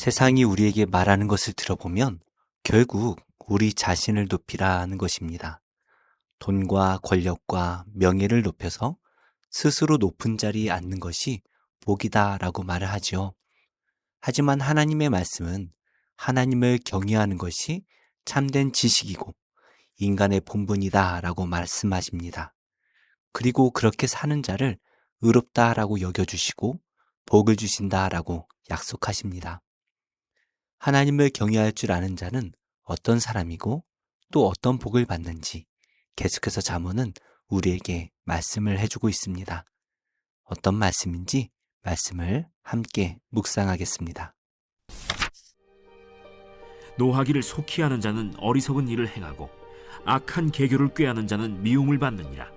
세상이 우리에게 말하는 것을 들어보면 결국 우리 자신을 높이라는 것입니다. 돈과 권력과 명예를 높여서 스스로 높은 자리에 앉는 것이 복이다라고 말을 하죠. 하지만 하나님의 말씀은 하나님을 경외하는 것이 참된 지식이고 인간의 본분이다라고 말씀하십니다. 그리고 그렇게 사는 자를 의롭다라고 여겨주시고 복을 주신다라고 약속하십니다. 하나님을 경외할 줄 아는 자는 어떤 사람이고 또 어떤 복을 받는지 계속해서 잠언은 우리에게 말씀을 해주고 있습니다. 어떤 말씀인지 말씀을 함께 묵상하겠습니다. 노하기를 속히 하는 자는 어리석은 일을 행하고 악한 계교를 꾀하는 자는 미움을 받느니라.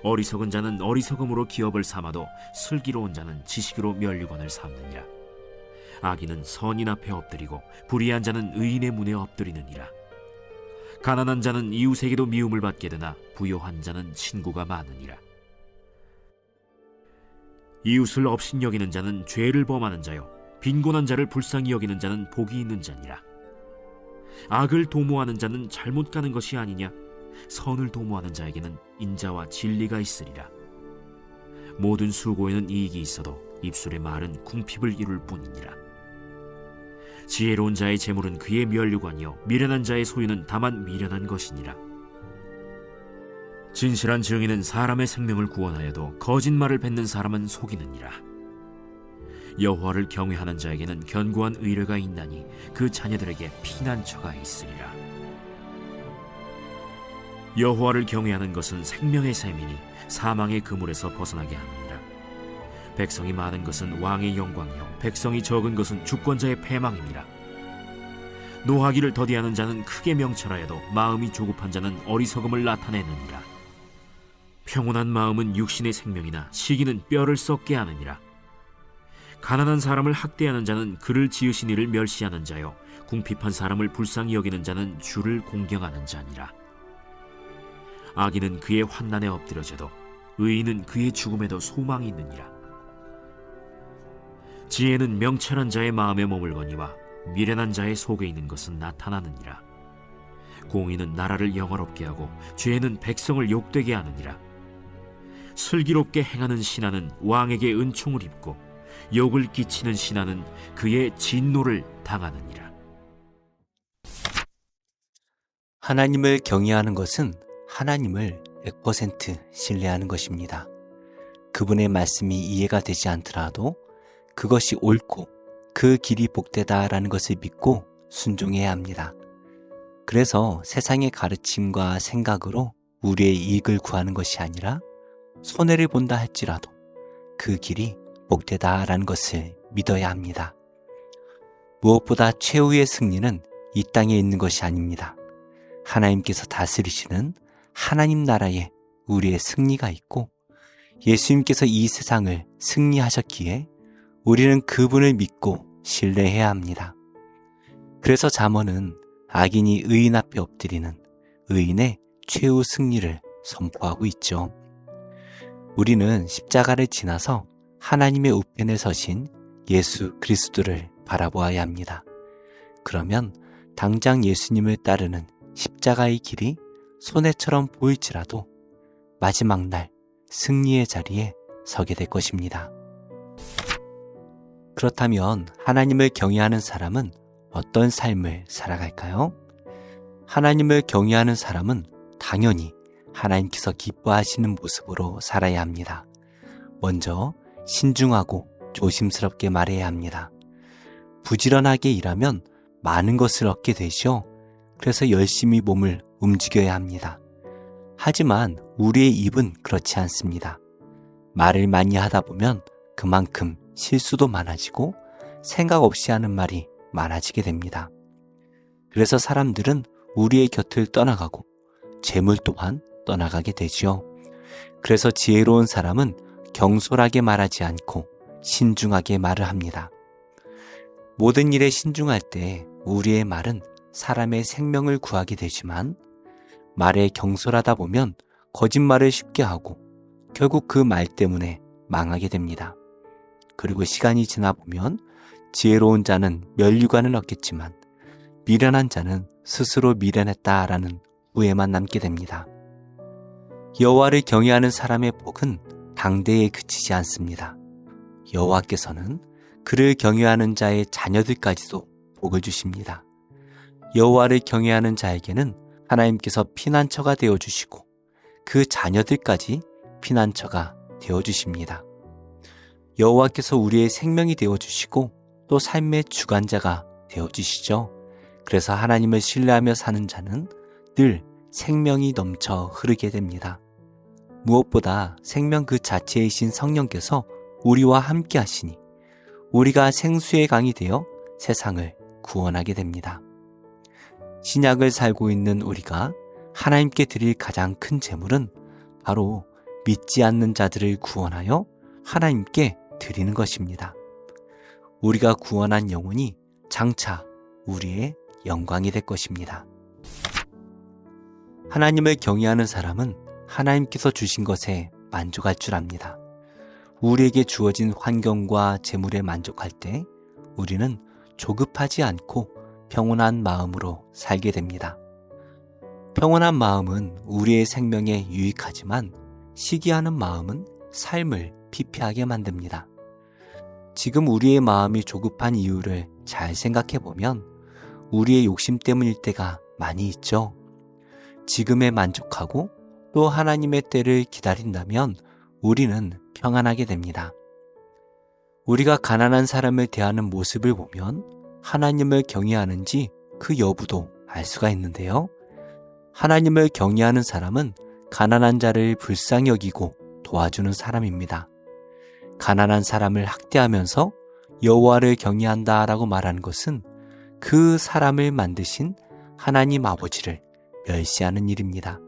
어리석은 자는 어리석음으로 기업을 삼아도 슬기로운 자는 지식으로 면류관을 삼느니라. 악인은 선인 앞에 엎드리고 불의한 자는 의인의 문에 엎드리느니라. 가난한 자는 이웃에게도 미움을 받게 되나 부요한 자는 친구가 많으니라. 이웃을 업신여기는 자는 죄를 범하는 자요 빈곤한 자를 불쌍히 여기는 자는 복이 있는 자니라. 악을 도모하는 자는 잘못 가는 것이 아니냐? 선을 도모하는 자에게는 인자와 진리가 있으리라. 모든 수고에는 이익이 있어도 입술의 말은 궁핍을 이룰 뿐이니라. 지혜로운 자의 재물은 그의 면류관이요 미련한 자의 소유는 다만 미련한 것이니라. 진실한 증인은 사람의 생명을 구원하여도 거짓말을 뱉는 사람은 속이느니라. 여호와를 경외하는 자에게는 견고한 의뢰가 있나니 그 자녀들에게 피난처가 있으리라. 여호와를 경외하는 것은 생명의 샘이니 사망의 그물에서 벗어나게 하느니라. 백성이 많은 것은 왕의 영광이요 백성이 적은 것은 주권자의 패망이니라. 노하기를 더디하는 자는 크게 명철하여도 마음이 조급한 자는 어리석음을 나타내느니라. 평온한 마음은 육신의 생명이나 시기는 뼈를 썩게 하느니라. 가난한 사람을 학대하는 자는 그를 지으신 이를 멸시하는 자요 궁핍한 사람을 불쌍히 여기는 자는 주를 공경하는 자니라. 악인은 그의 환난에 엎드려져도 의인은 그의 죽음에도 소망이 있느니라. 지혜는 명철한 자의 마음에 머물거니와 미련한 자의 속에 있는 것은 나타나느니라. 공의는 나라를 영화롭게 하고 죄는 백성을 욕되게 하느니라. 슬기롭게 행하는 신하는 왕에게 은총을 입고 욕을 끼치는 신하는 그의 진노를 당하느니라. 하나님을 경외하는 것은 하나님을 100% 신뢰하는 것입니다. 그분의 말씀이 이해가 되지 않더라도 그것이 옳고 그 길이 복되다라는 것을 믿고 순종해야 합니다. 그래서 세상의 가르침과 생각으로 우리의 이익을 구하는 것이 아니라 손해를 본다 할지라도 그 길이 복되다라는 것을 믿어야 합니다. 무엇보다 최후의 승리는 이 땅에 있는 것이 아닙니다. 하나님께서 다스리시는 하나님 나라에 우리의 승리가 있고 예수님께서 이 세상을 승리하셨기에 우리는 그분을 믿고 신뢰해야 합니다. 그래서 잠언은 악인이 의인 앞에 엎드리는 의인의 최후 승리를 선포하고 있죠. 우리는 십자가를 지나서 하나님의 우편에 서신 예수 그리스도를 바라보아야 합니다. 그러면 당장 예수님을 따르는 십자가의 길이 손해처럼 보일지라도 마지막 날 승리의 자리에 서게 될 것입니다. 그렇다면 하나님을 경외하는 사람은 어떤 삶을 살아갈까요? 하나님을 경외하는 사람은 당연히 하나님께서 기뻐하시는 모습으로 살아야 합니다. 먼저 신중하고 조심스럽게 말해야 합니다. 부지런하게 일하면 많은 것을 얻게 되죠. 그래서 열심히 몸을 움직여야 합니다. 하지만 우리의 입은 그렇지 않습니다. 말을 많이 하다 보면 그만큼 실수도 많아지고 생각 없이 하는 말이 많아지게 됩니다. 그래서 사람들은 우리의 곁을 떠나가고 재물 또한 떠나가게 되지요. 그래서 지혜로운 사람은 경솔하게 말하지 않고 신중하게 말을 합니다. 모든 일에 신중할 때 우리의 말은 사람의 생명을 구하게 되지만 말에 경솔하다 보면 거짓말을 쉽게 하고 결국 그 말 때문에 망하게 됩니다. 그리고 시간이 지나 보면 지혜로운 자는 면류관을 얻겠지만 미련한 자는 스스로 미련했다라는 후회만 남게 됩니다. 여호와를 경외하는 사람의 복은 당대에 그치지 않습니다. 여호와께서는 그를 경외하는 자의 자녀들까지도 복을 주십니다. 여호와를 경외하는 자에게는 하나님께서 피난처가 되어주시고 그 자녀들까지 피난처가 되어주십니다. 여호와께서 우리의 생명이 되어주시고 또 삶의 주관자가 되어주시죠. 그래서 하나님을 신뢰하며 사는 자는 늘 생명이 넘쳐 흐르게 됩니다. 무엇보다 생명 그 자체이신 성령께서 우리와 함께 하시니 우리가 생수의 강이 되어 세상을 구원하게 됩니다. 신약을 살고 있는 우리가 하나님께 드릴 가장 큰 재물은 바로 믿지 않는 자들을 구원하여 하나님께 드리는 것입니다. 우리가 구원한 영혼이 장차 우리의 영광이 될 것입니다. 하나님을 경외하는 사람은 하나님께서 주신 것에 만족할 줄 압니다. 우리에게 주어진 환경과 재물에 만족할 때 우리는 조급하지 않고 평온한 마음으로 살게 됩니다. 평온한 마음은 우리의 생명에 유익하지만 시기하는 마음은 삶을 피폐하게 만듭니다. 지금 우리의 마음이 조급한 이유를 잘 생각해 보면 우리의 욕심 때문일 때가 많이 있죠. 지금에 만족하고 또 하나님의 때를 기다린다면 우리는 평안하게 됩니다. 우리가 가난한 사람을 대하는 모습을 보면 하나님을 경외하는지 그 여부도 알 수가 있는데요. 하나님을 경외하는 사람은 가난한 자를 불쌍히 여기고 도와주는 사람입니다. 가난한 사람을 학대하면서 여호와를 경외한다라고 말하는 것은 그 사람을 만드신 하나님 아버지를 멸시하는 일입니다.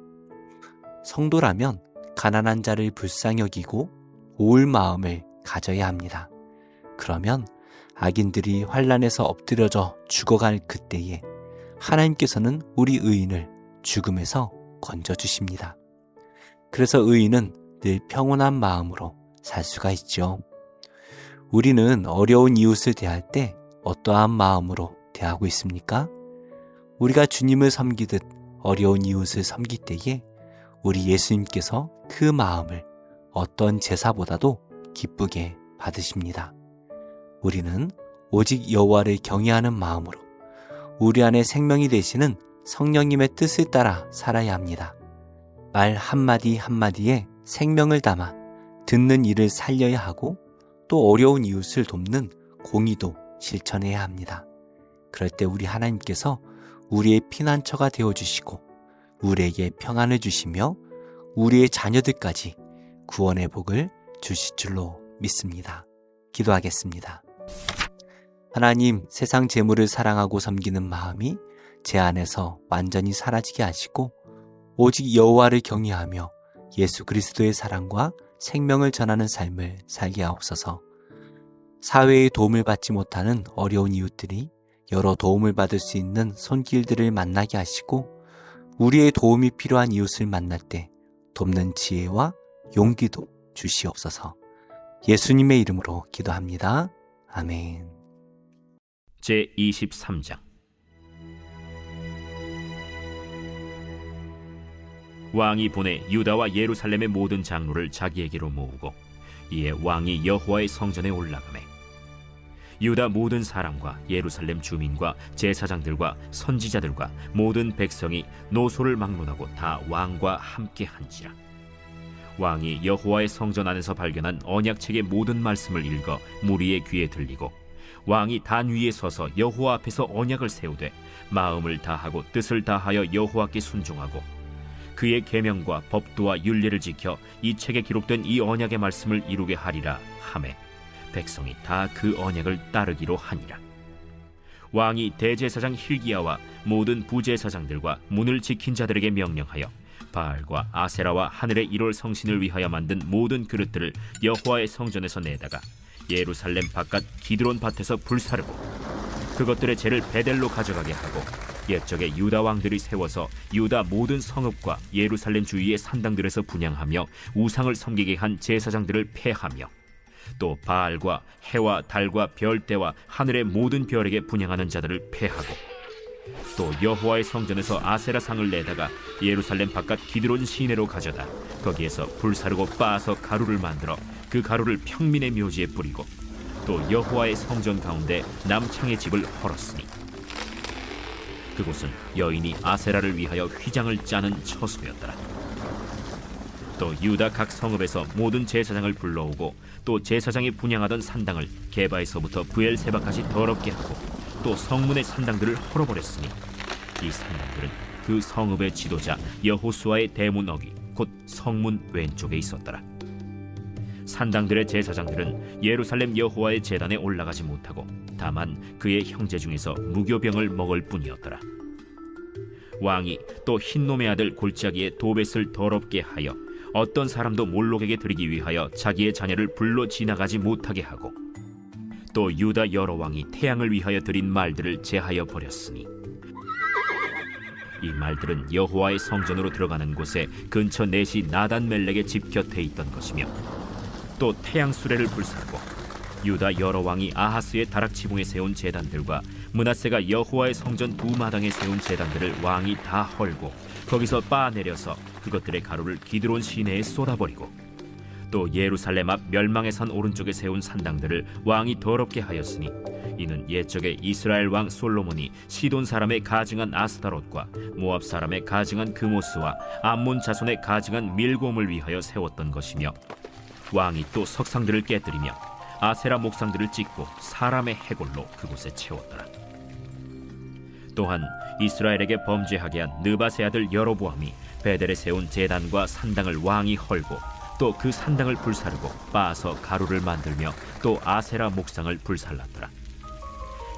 성도라면 가난한 자를 불쌍히 여기고 도울 마음을 가져야 합니다. 그러면 악인들이 환난에서 엎드려져 죽어갈 그때에 하나님께서는 우리 의인을 죽음에서 건져주십니다. 그래서 의인은 늘 평온한 마음으로 살 수가 있죠. 우리는 어려운 이웃을 대할 때 어떠한 마음으로 대하고 있습니까? 우리가 주님을 섬기듯 어려운 이웃을 섬길 때에 우리 예수님께서 그 마음을 어떤 제사보다도 기쁘게 받으십니다. 우리는 오직 여호와를 경외하는 마음으로 우리 안에 생명이 되시는 성령님의 뜻을 따라 살아야 합니다. 말 한마디 한마디에 생명을 담아 듣는 이를 살려야 하고 또 어려운 이웃을 돕는 공의도 실천해야 합니다. 그럴 때 우리 하나님께서 우리의 피난처가 되어주시고 우리에게 평안을 주시며 우리의 자녀들까지 구원의 복을 주실 줄로 믿습니다. 기도하겠습니다. 하나님, 세상 재물을 사랑하고 섬기는 마음이 제 안에서 완전히 사라지게 하시고 오직 여호와를 경외하며 예수 그리스도의 사랑과 생명을 전하는 삶을 살게 하옵소서. 사회의 도움을 받지 못하는 어려운 이웃들이 여러 도움을 받을 수 있는 손길들을 만나게 하시고 우리의 도움이 필요한 이웃을 만날 때 돕는 지혜와 용기도 주시옵소서. 예수님의 이름으로 기도합니다. 아멘. 제23장 왕이 보내 유다와 예루살렘의 모든 장로를 자기에게로 모으고 이에 왕이 여호와의 성전에 올라가매 유다 모든 사람과 예루살렘 주민과 제사장들과 선지자들과 모든 백성이 노소를 막론하고 다 왕과 함께 한지라. 왕이 여호와의 성전 안에서 발견한 언약책의 모든 말씀을 읽어 무리의 귀에 들리고 왕이 단 위에 서서 여호와 앞에서 언약을 세우되 마음을 다하고 뜻을 다하여 여호와께 순종하고 그의 계명과 법도와 율례를 지켜 이 책에 기록된 이 언약의 말씀을 이루게 하리라 하매 백성이 다 그 언약을 따르기로 하니라. 왕이 대제사장 힐기야와 모든 부제사장들과 문을 지킨 자들에게 명령하여 바알과 아세라와 하늘의 1월 성신을 위하여 만든 모든 그릇들을 여호와의 성전에서 내다가 예루살렘 바깥 기드론 밭에서 불사르고 그것들의 재를 베델로 가져가게 하고 옛적에 유다 왕들이 세워서 유다 모든 성읍과 예루살렘 주위의 산당들에서 분향하며 우상을 섬기게 한 제사장들을 폐하며 또 바알과 해와 달과 별대와 하늘의 모든 별에게 분향하는 자들을 패하고 또 여호와의 성전에서 아세라 상을 내다가 예루살렘 바깥 기드론 시내로 가져다 거기에서 불사르고 빻아서 가루를 만들어 그 가루를 평민의 묘지에 뿌리고 또 여호와의 성전 가운데 남창의 집을 헐었으니 그곳은 여인이 아세라를 위하여 휘장을 짜는 처소였더라. 또 유다 각 성읍에서 모든 제사장을 불러오고 또 제사장이 분향하던 산당을 게바에서부터 부엘세바까지 더럽게 하고 또 성문의 산당들을 헐어버렸으니 이 산당들은 그 성읍의 지도자 여호수아의 대문 어기 곧 성문 왼쪽에 있었더라. 산당들의 제사장들은 예루살렘 여호와의 제단에 올라가지 못하고 다만 그의 형제 중에서 무교병을 먹을 뿐이었더라. 왕이 또 흰놈의 아들 골짜기에 도벳을 더럽게 하여 어떤 사람도 몰록에게 드리기 위하여 자기의 자녀를 불러 지나가지 못하게 하고 또 유다 여러 왕이 태양을 위하여 드린 말들을 제하여 버렸으니 이 말들은 여호와의 성전으로 들어가는 곳에 근처 넷이 나단멜렉의 집 곁에 있던 것이며 또 태양 수레를 불사르고 유다 여러 왕이 아하스의 다락지붕에 세운 제단들과 므낫세가 여호와의 성전 두 마당에 세운 제단들을 왕이 다 헐고 거기서 빻아내려서 그것들의 가루를 기드론 시내에 쏟아버리고 또 예루살렘 앞 멸망의 산 오른쪽에 세운 산당들을 왕이 더럽게 하였으니 이는 옛적에 이스라엘 왕 솔로몬이 시돈 사람의 가증한 아스타롯과 모압 사람의 가증한 그모스와 암몬 자손의 가증한 밀곰을 위하여 세웠던 것이며 왕이 또 석상들을 깨뜨리며 아세라 목상들을 찍고 사람의 해골로 그곳에 채웠더라. 또한 이스라엘에게 범죄하게 한 느바세 아들 여로보암이 베델에 세운 제단과 산당을 왕이 헐고 또 그 산당을 불사르고 빻아서 가루를 만들며 또 아세라 목상을 불살랐더라.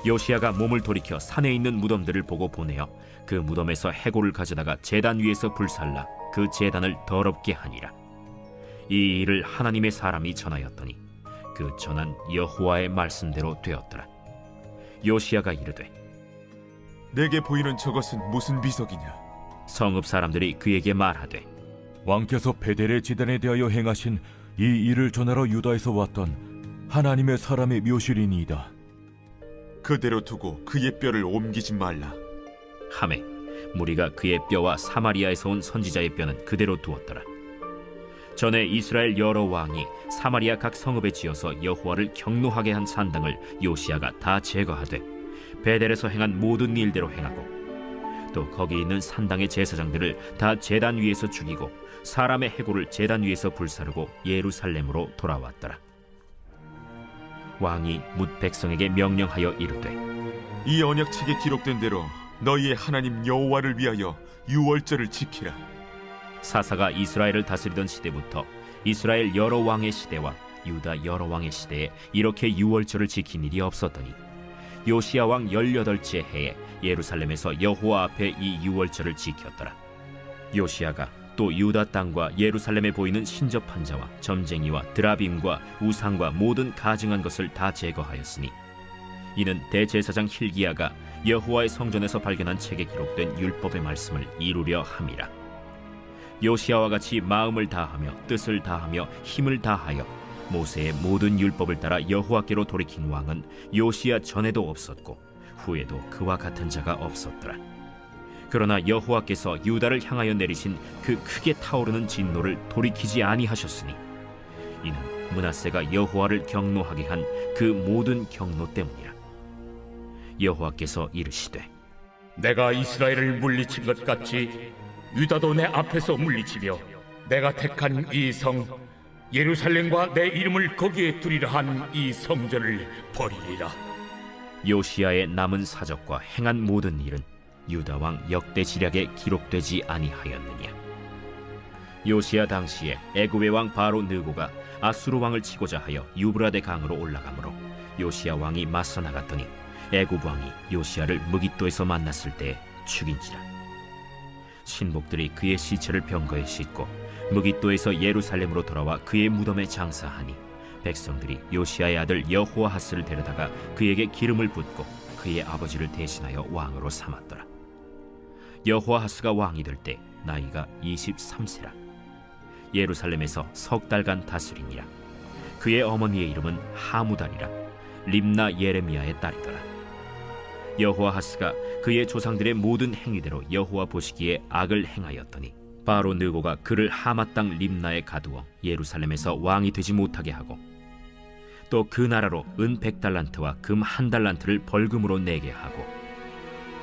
요시야가 몸을 돌이켜 산에 있는 무덤들을 보고 보내어 그 무덤에서 해골을 가져다가 제단 위에서 불살라 그 제단을 더럽게 하니라. 이 일을 하나님의 사람이 전하였더니 그 전한 여호와의 말씀대로 되었더라. 요시야가 이르되 내게 보이는 저것은 무슨 비석이냐? 성읍 사람들이 그에게 말하되 왕께서 베델의 지단에 대하여 행하신 이 일을 전하러 유다에서 왔던 하나님의 사람의 묘실이니이다. 그대로 두고 그의 뼈를 옮기지 말라. 하매 무리가 그의 뼈와 사마리아에서 온 선지자의 뼈는 그대로 두었더라. 전에 이스라엘 여러 왕이 사마리아 각 성읍에 지어서 여호와를 경노하게 한 산당을 요시야가 다 제거하되 베델에서 행한 모든 일대로 행하고 또 거기 있는 산당의 제사장들을 다 제단 위에서 죽이고 사람의 해골을 제단 위에서 불사르고 예루살렘으로 돌아왔더라. 왕이 뭇 백성에게 명령하여 이르되 이 언약책에 기록된 대로 너희의 하나님 여호와를 위하여 유월절을 지키라. 사사가 이스라엘을 다스리던 시대부터 이스라엘 여러 왕의 시대와 유다 여러 왕의 시대에 이렇게 유월절을 지킨 일이 없었더니 요시야 왕 18째 해에 예루살렘에서 여호와 앞에 이 유월절을 지켰더라. 요시야가 또 유다 땅과 예루살렘에 보이는 신접한 자와 점쟁이와 드라빔과 우상과 모든 가증한 것을 다 제거하였으니 이는 대제사장 힐기야가 여호와의 성전에서 발견한 책에 기록된 율법의 말씀을 이루려 함이라. 요시야와 같이 마음을 다하며 뜻을 다하며 힘을 다하여 모세의 모든 율법을 따라 여호와께로 돌이킨 왕은 요시야 전에도 없었고 후에도 그와 같은 자가 없었더라. 그러나 여호와께서 유다를 향하여 내리신 그 크게 타오르는 진노를 돌이키지 아니하셨으니 이는 므낫세가 여호와를 경노하게 한 그 모든 경노 때문이라. 여호와께서 이르시되 내가 이스라엘을 물리친 것 같이 유다도 내 앞에서 물리치며 내가 택한 이 성 예루살렘과 내 이름을 거기에 두리라 한 이 성전을 버리리라. 요시야의 남은 사적과 행한 모든 일은 유다 왕 역대지략에 기록되지 아니하였느냐. 요시야 당시에 애굽의 왕 바로 느고가 아수르 왕을 치고자 하여 유브라데 강으로 올라가므로 요시야 왕이 맞서 나갔더니 애굽 왕이 요시야를 무깃도에서 만났을 때 죽인지라. 신복들이 그의 시체를 병거에 싣고 무깃도에서 예루살렘으로 돌아와 그의 무덤에 장사하니 백성들이 요시야의 아들 여호아하스를 데려다가 그에게 기름을 붓고 그의 아버지를 대신하여 왕으로 삼았더라. 여호아하스가 왕이 될 때 나이가 23세라. 예루살렘에서 석 달간 다스리니라. 그의 어머니의 이름은 하무달이라 림나 예레미야의 딸이더라. 여호아하스가 그의 조상들의 모든 행위대로 여호와 보시기에 악을 행하였더니 바로 느고가 그를 하마 땅 림나에 가두어 예루살렘에서 왕이 되지 못하게 하고 또 그 나라로 은 100달란트와 금 1달란트를 벌금으로 내게 하고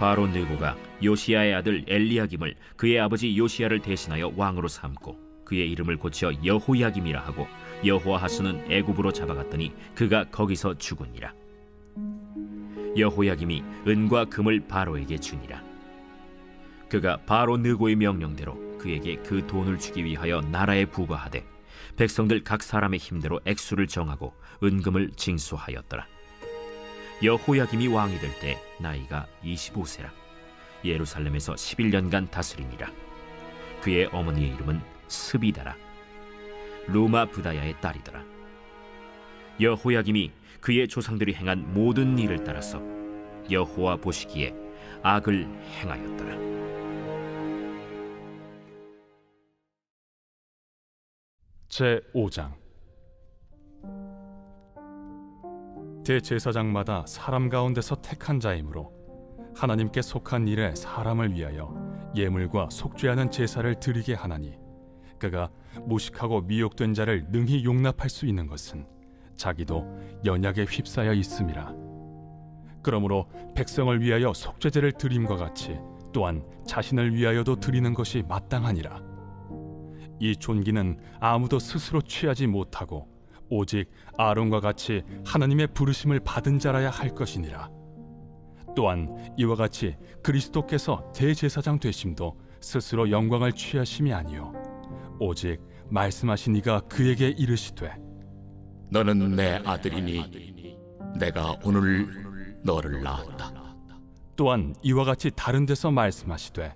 바로 느고가 요시야의 아들 엘리야김을 그의 아버지 요시야를 대신하여 왕으로 삼고 그의 이름을 고쳐 여호야김이라 하고 여호아하스는 애굽으로 잡아갔더니 그가 거기서 죽으니라. 여호야김이 은과 금을 바로에게 주니라. 그가 바로 느고의 명령대로 그에게 그 돈을 주기 위하여 나라에 부과하되 백성들 각 사람의 힘대로 액수를 정하고 은금을 징수하였더라. 여호야김이 왕이 될 때 나이가 25세라 예루살렘에서 11년간 다스리니라. 그의 어머니의 이름은 스비다라 루마 부다야의 딸이더라. 여호야김이 그의 조상들이 행한 모든 일을 따라서 여호와 보시기에 악을 행하였더라. 제5장. 대제사장마다 사람 가운데서 택한 자이므로 하나님께 속한 일에 사람을 위하여 예물과 속죄하는 제사를 드리게 하나니 그가 무식하고 미혹된 자를 능히 용납할 수 있는 것은 자기도 연약에 휩싸여 있음이라. 그러므로 백성을 위하여 속죄제를 드림과 같이 또한 자신을 위하여도 드리는 것이 마땅하니라. 이 존귀는 아무도 스스로 취하지 못하고 오직 아론과 같이 하나님의 부르심을 받은 자라야 할 것이니라. 또한 이와 같이 그리스도께서 대제사장 되심도 스스로 영광을 취하심이 아니요 오직 말씀하신 이가 그에게 이르시되 너는 내 아들이니 내가 오늘 너를 낳았다. 또한 이와 같이 다른 데서 말씀하시되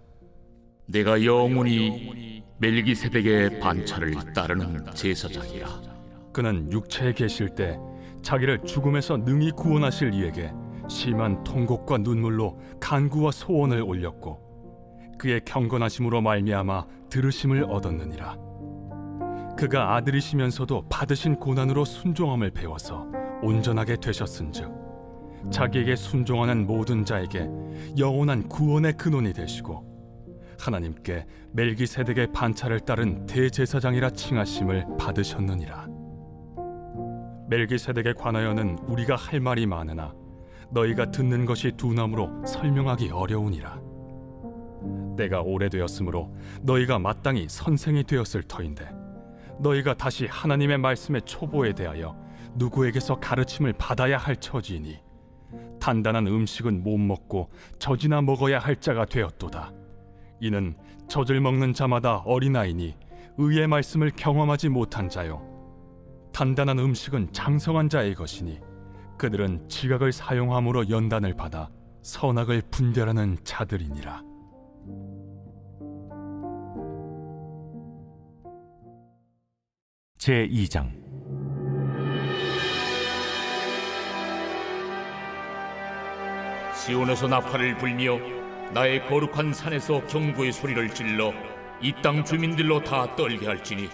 내가 영원히 멜기세덱의 반차를 따르는 제사장이라. 그는 육체에 계실 때 자기를 죽음에서 능히 구원하실 이에게 심한 통곡과 눈물로 간구와 소원을 올렸고 그의 경건하심으로 말미암아 들으심을 얻었느니라. 그가 아들이시면서도 받으신 고난으로 순종함을 배워서 온전하게 되셨은즉 자기에게 순종하는 모든 자에게 영원한 구원의 근원이 되시고 하나님께 멜기세덱의 반차를 따른 대제사장이라 칭하심을 받으셨느니라. 멜기세덱에 관하여는 우리가 할 말이 많으나 너희가 듣는 것이 두나무로 설명하기 어려우니라. 때가 오래되었으므로 너희가 마땅히 선생이 되었을 터인데 너희가 다시 하나님의 말씀의 초보에 대하여 누구에게서 가르침을 받아야 할 처지이니 단단한 음식은 못 먹고 젖이나 먹어야 할 자가 되었도다. 이는 젖을 먹는 자마다 어린아이니 의의 말씀을 경험하지 못한 자요 단단한 음식은 장성한 자의 것이니 그들은 지각을 사용함으로 연단을 받아 선악을 분별하는 자들이니라. 제2장. 시온에서 나팔을 불며 나의 거룩한 산에서 경고의 소리를 질러 이 땅 주민들로 다 떨게 할지니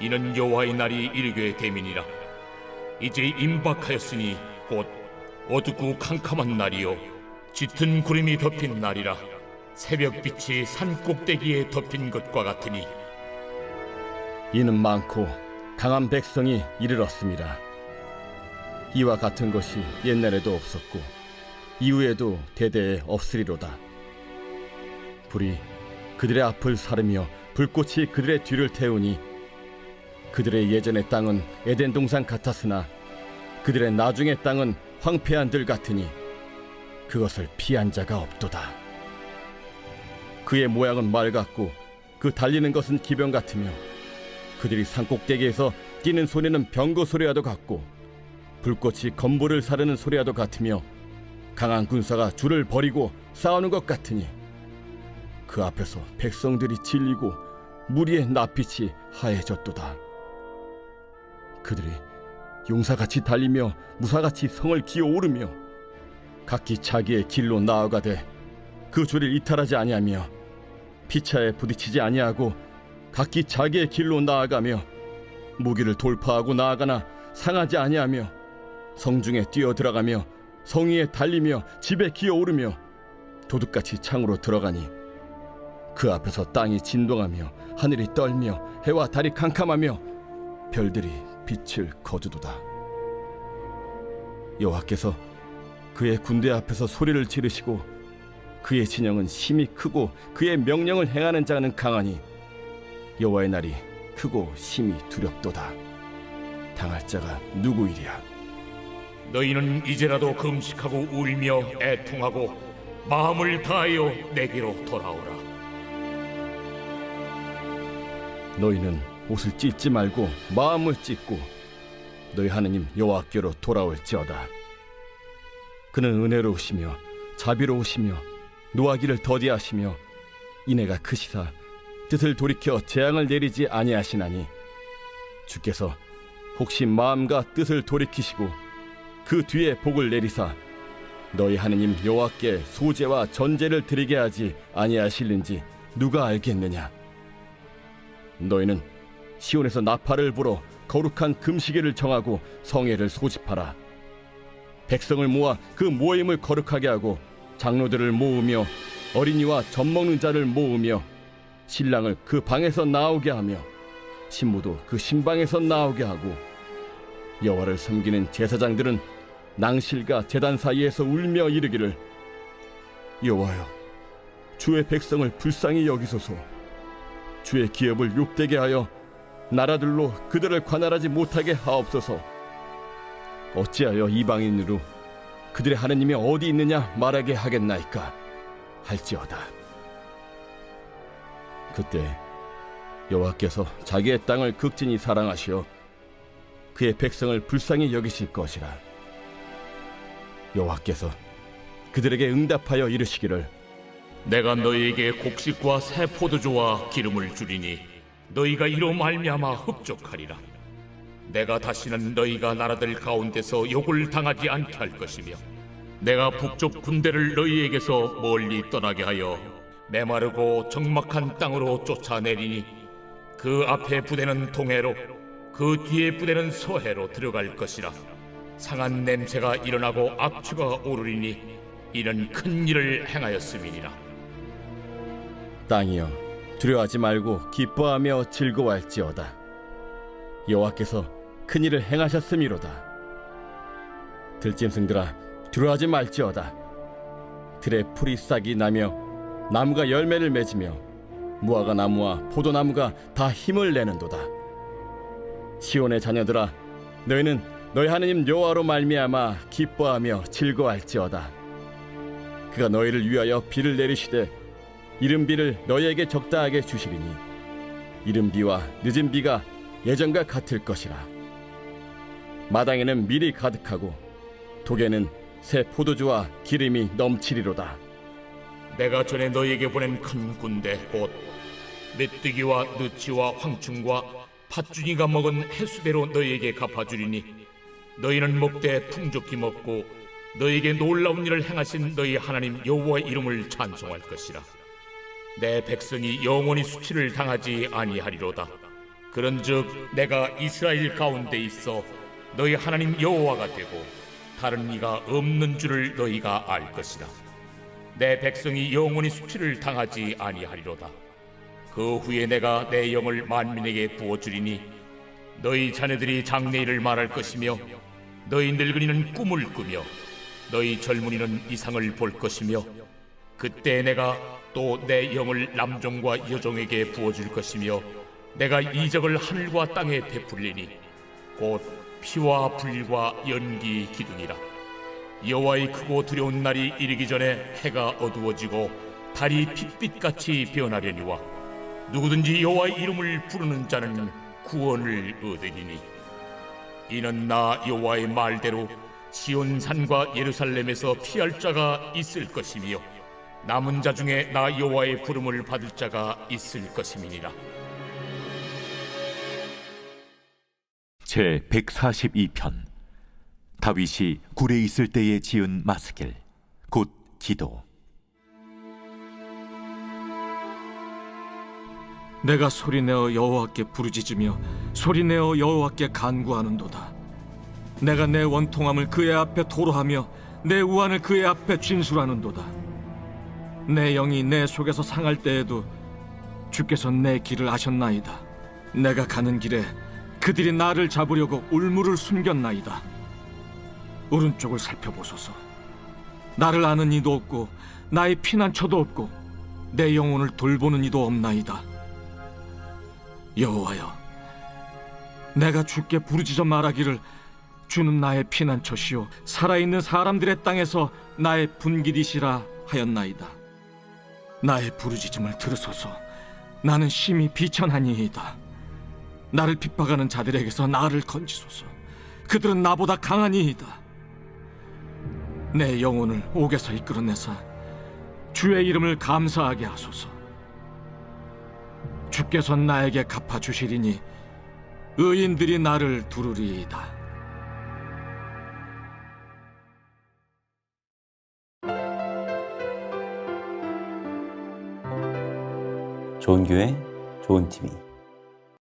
이는 여호와의 날이 이르게 됨이니라. 이제 임박하였으니 곧 어둡고 캄캄한 날이요 짙은 구름이 덮인 날이라. 새벽빛이 산 꼭대기에 덮인 것과 같으니 이는 많고 강한 백성이 이르렀습니다. 이와 같은 것이 옛날에도 없었고 이후에도 대대에 없으리로다. 불이 그들의 앞을 사르며 불꽃이 그들의 뒤를 태우니 그들의 예전의 땅은 에덴 동산 같았으나 그들의 나중의 땅은 황폐한 들 같으니 그것을 피한 자가 없도다. 그의 모양은 말 같고 그 달리는 것은 기병 같으며 그들이 산꼭대기에서 뛰는 소리는 병거 소리와도 같고 불꽃이 건보를 사르는 소리와도 같으며 강한 군사가 줄을 버리고 싸우는 것 같으니 그 앞에서 백성들이 질리고 무리의 낯빛이 하얘졌도다. 그들이 용사같이 달리며 무사같이 성을 기어오르며 각기 자기의 길로 나아가되 그 줄을 이탈하지 아니하며 피차에 부딪히지 아니하고 각기 자기의 길로 나아가며 무기를 돌파하고 나아가나 상하지 아니하며 성중에 뛰어 들어가며 성 위에 달리며 집에 기어오르며 도둑같이 창으로 들어가니 그 앞에서 땅이 진동하며 하늘이 떨며 해와 달이 캄캄하며 별들이 빛을 거두도다. 여호와께서 그의 군대 앞에서 소리를 지르시고 그의 진영은 심히 크고 그의 명령을 행하는 자는 강하니 여호와의 날이 크고 심히 두렵도다. 당할 자가 누구이랴? 너희는 이제라도 금식하고 울며 애통하고 마음을 다하여 내게로 돌아오라. 너희는 옷을 찢지 말고 마음을 찢고 너희 하나님 여호와께로 돌아올지어다. 그는 은혜로우시며 자비로우시며 노하기를 더디하시며 인애가 크시사 뜻을 돌이켜 재앙을 내리지 아니하시나니 주께서 혹시 마음과 뜻을 돌이키시고 그 뒤에 복을 내리사 너희 하나님 여호와께 소제와 전제를 드리게 하지 아니하실는지 누가 알겠느냐? 너희는 시온에서 나팔을 불어 거룩한 금시계를 정하고 성회를 소집하라. 백성을 모아 그 모임을 거룩하게 하고 장로들을 모으며 어린이와 젖먹는 자를 모으며 신랑을 그 방에서 나오게 하며 신부도 그 신방에서 나오게 하고 여호와를 섬기는 제사장들은 낭실과 제단 사이에서 울며 이르기를 여호와여 주의 백성을 불쌍히 여기소서. 주의 기업을 욕되게 하여 나라들로 그들을 관할하지 못하게 하옵소서. 어찌하여 이방인으로 그들의 하나님이 어디 있느냐 말하게 하겠나이까 할지어다. 그때 여호와께서 자기의 땅을 극진히 사랑하시어 그의 백성을 불쌍히 여기실 것이라. 여호와께서 그들에게 응답하여 이르시기를 내가 너희에게 곡식과 새 포도주와 기름을 주리니 너희가 이로 말미암아 흡족하리라. 내가 다시는 너희가 나라들 가운데서 욕을 당하지 않게 할 것이며 내가 북쪽 군대를 너희에게서 멀리 떠나게 하여 메마르고 적막한 땅으로 쫓아내리니 그 앞에 부대는 동해로 그 뒤에 부대는 서해로 들어갈 것이라. 상한 냄새가 일어나고 악취가 오르리니 이는 큰 일을 행하였음이니라. 땅이여 두려워하지 말고 기뻐하며 즐거워할지어다. 여호와께서 큰 일을 행하셨음이로다. 들짐승들아 두려워하지 말지어다. 들에 풀이 싹이 나며 나무가 열매를 맺으며 무화과 나무와 포도나무가 다 힘을 내는도다. 시온의 자녀들아 너희는 너희 하나님 여호와로 말미암아 기뻐하며 즐거워할지어다. 그가 너희를 위하여 비를 내리시되 이른 비를 너희에게 적당하게 주시리니 이른 비와 늦은 비가 예전과 같을 것이라. 마당에는 밀이 가득하고 독에는 새 포도주와 기름이 넘치리로다. 내가 전에 너희에게 보낸 큰 군대 곧 메뚜기와 느치와 황충과 팥준이가 먹은 해수대로 너희에게 갚아주리니 너희는 먹되 풍족히 먹고 너희에게 놀라운 일을 행하신 너희 하나님 여호와의 이름을 찬송할 것이라. 내 백성이 영원히 수치를 당하지 아니하리로다. 그런즉 내가 이스라엘 가운데 있어 너희 하나님 여호와가 되고 다른 이가 없는 줄을 너희가 알 것이다. 내 백성이 영원히 수치를 당하지 아니하리로다. 그 후에 내가 내 영을 만민에게 부어주리니 너희 자녀들이 장래일을 말할 것이며 너희 늙은이는 꿈을 꾸며 너희 젊은이는 이상을 볼 것이며 그때 내가 또 내 영을 남종과 여종에게 부어줄 것이며 내가 이적을 하늘과 땅에 베풀리니 곧 피와 불과 연기 기둥이라. 여호와의 크고 두려운 날이 이르기 전에 해가 어두워지고 달이 핏빛같이 변하려니와 누구든지 여호와의 이름을 부르는 자는 구원을 얻으리니 이는 나 여호와의 말대로 시온 산과 예루살렘에서 피할 자가 있을 것이며 남은 자 중에 나 여호와의 부름을 받을 자가 있을 것임이니라. 제 142편 다윗이 굴에 있을 때에 지은 마스길 곧 기도. 내가 소리내어 여호와께 부르짖으며 소리내어 여호와께 간구하는도다. 내가 내 원통함을 그의 앞에 토로하며 내 우환을 그의 앞에 진술하는도다. 내 영이 내 속에서 상할 때에도 주께서 내 길을 아셨나이다. 내가 가는 길에 그들이 나를 잡으려고 울무를 숨겼나이다. 오른쪽을 살펴보소서. 나를 아는 이도 없고 나의 피난처도 없고 내 영혼을 돌보는 이도 없나이다. 여호와여, 내가 주께 부르짖어 말하기를 주는 나의 피난처시요 살아있는 사람들의 땅에서 나의 분깃이시라 하였나이다. 나의 부르짖음을 들으소서. 나는 심히 비천하니이다. 나를 핍박하는 자들에게서 나를 건지소서. 그들은 나보다 강하니이다. 내 영혼을 옥에서 이끌어내사 주의 이름을 감사하게 하소서. 주께서 나에게 갚아주시리니 의인들이 나를 두루리이다. 좋은 교회, 좋은 TV